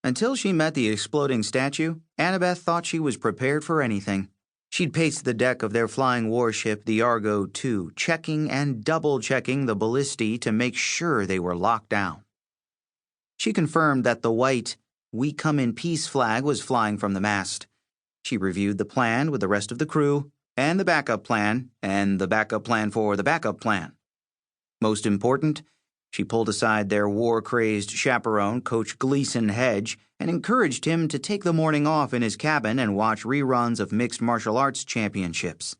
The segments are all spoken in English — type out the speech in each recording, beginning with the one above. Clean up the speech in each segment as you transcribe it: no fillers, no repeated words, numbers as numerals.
Until she met the exploding statue, Annabeth thought she was prepared for anything. She'd paced the deck of their flying warship, the Argo II, checking and double-checking the ballistae to make sure they were locked down. She confirmed that the white "We Come in Peace" flag was flying from the mast. She reviewed the plan with the rest of the crew, and the backup plan for the backup plan. Most important, she pulled aside their war-crazed chaperone, Coach Gleason Hedge, and encouraged him to take the morning off in his cabin and watch reruns of mixed martial arts championships.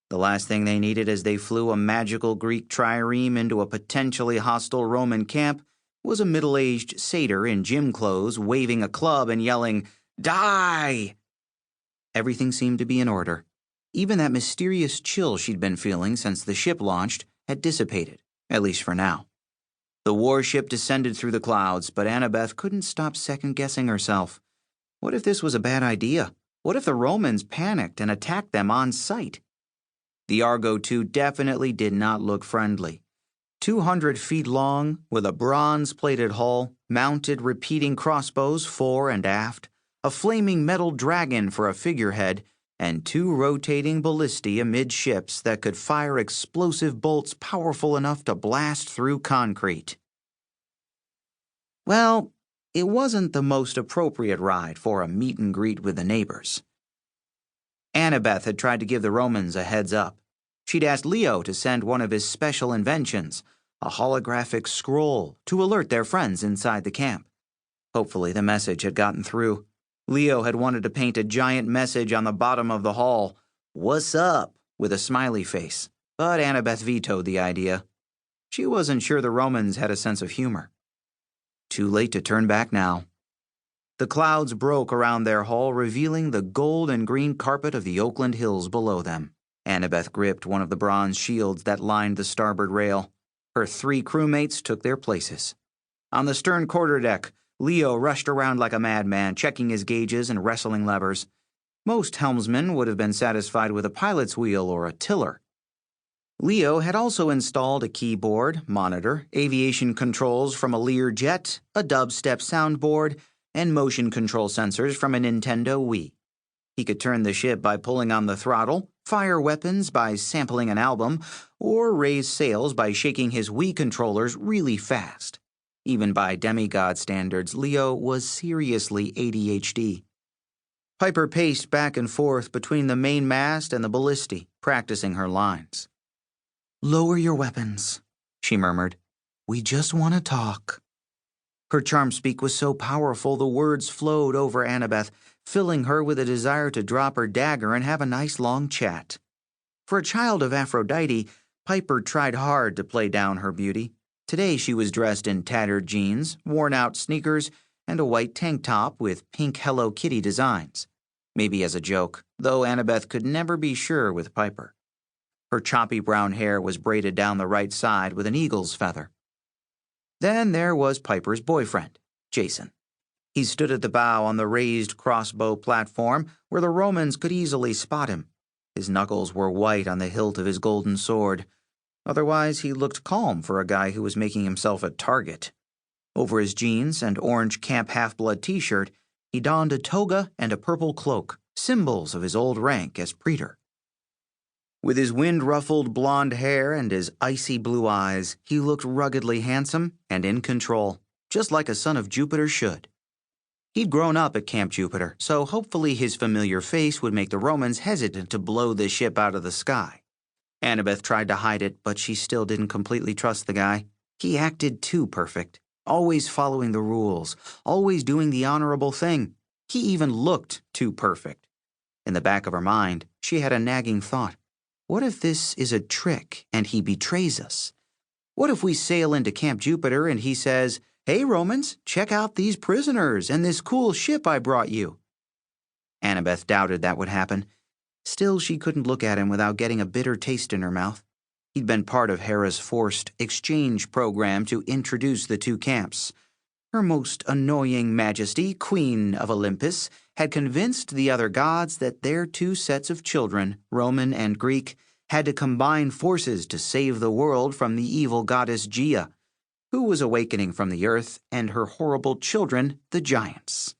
The last thing they needed as they flew a magical Greek trireme into a potentially hostile Roman camp was a middle-aged satyr in gym clothes waving a club and yelling, "Die!" Everything seemed to be in order. Even that mysterious chill she'd been feeling since the ship launched had dissipated, at least for now. The warship descended through the clouds, but Annabeth couldn't stop second-guessing herself. What if this was a bad idea? What if the Romans panicked and attacked them on sight? The Argo II definitely did not look friendly. 200 feet long, with a bronze-plated hull, mounted repeating crossbows fore and aft, a flaming metal dragon for a figurehead, and 2 rotating ballistae amidships that could fire explosive bolts powerful enough to blast through concrete. Well, it wasn't the most appropriate ride for a meet and greet with the neighbors. Annabeth had tried to give the Romans a heads up. She'd asked Leo to send one of his special inventions, a holographic scroll, to alert their friends inside the camp. Hopefully the message had gotten through. Leo had wanted to paint a giant message on the bottom of the hull, "What's up?" with a smiley face, but Annabeth vetoed the idea. She wasn't sure the Romans had a sense of humor. Too late to turn back now. The clouds broke around their hull, revealing the gold and green carpet of the Oakland Hills below them. Annabeth gripped one of the bronze shields that lined the starboard rail. Her 3 crewmates took their places. On the stern quarterdeck, Leo rushed around like a madman, checking his gauges and wrestling levers. Most helmsmen would have been satisfied with a pilot's wheel or a tiller. Leo had also installed a keyboard, monitor, aviation controls from a Learjet, a dubstep soundboard, and motion control sensors from a Nintendo Wii. He could turn the ship by pulling on the throttle, fire weapons by sampling an album, or raise sails by shaking his Wii controllers really fast. Even by demigod standards, Leo was seriously ADHD. Piper paced back and forth between the main mast and the ballistae, practicing her lines. "Lower your weapons," she murmured. "We just want to talk." Her charm speak was so powerful the words flowed over Annabeth, filling her with a desire to drop her dagger and have a nice long chat. For a child of Aphrodite, Piper tried hard to play down her beauty. Today she was dressed in tattered jeans, worn-out sneakers, and a white tank top with pink Hello Kitty designs. Maybe as a joke, though Annabeth could never be sure with Piper. Her choppy brown hair was braided down the right side with an eagle's feather. Then there was Piper's boyfriend, Jason. He stood at the bow on the raised crossbow platform where the Romans could easily spot him. His knuckles were white on the hilt of his golden sword. Otherwise, he looked calm for a guy who was making himself a target. Over his jeans and orange Camp Half-Blood t-shirt, he donned a toga and a purple cloak, symbols of his old rank as praetor. With his wind-ruffled blonde hair and his icy blue eyes, he looked ruggedly handsome and in control, just like a son of Jupiter should. He'd grown up at Camp Jupiter, so hopefully his familiar face would make the Romans hesitant to blow the ship out of the sky. Annabeth tried to hide it, but she still didn't completely trust the guy. He acted too perfect, always following the rules, always doing the honorable thing. He even looked too perfect. In the back of her mind, she had a nagging thought. What if this is a trick and he betrays us? What if we sail into Camp Jupiter and he says, "Hey, Romans, check out these prisoners and this cool ship I brought you"? Annabeth doubted that would happen. Still, she couldn't look at him without getting a bitter taste in her mouth. He'd been part of Hera's forced exchange program to introduce the 2 camps. Her most annoying majesty, Queen of Olympus, had convinced the other gods that their 2 sets of children, Roman and Greek, had to combine forces to save the world from the evil goddess Gaia, who was awakening from the earth, and her horrible children, the giants.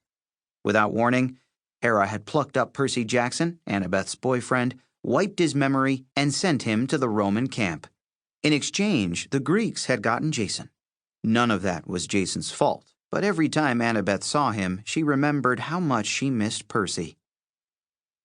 Without warning, Hera had plucked up Percy Jackson, Annabeth's boyfriend, wiped his memory, and sent him to the Roman camp. In exchange, the Greeks had gotten Jason. None of that was Jason's fault, but every time Annabeth saw him, she remembered how much she missed Percy.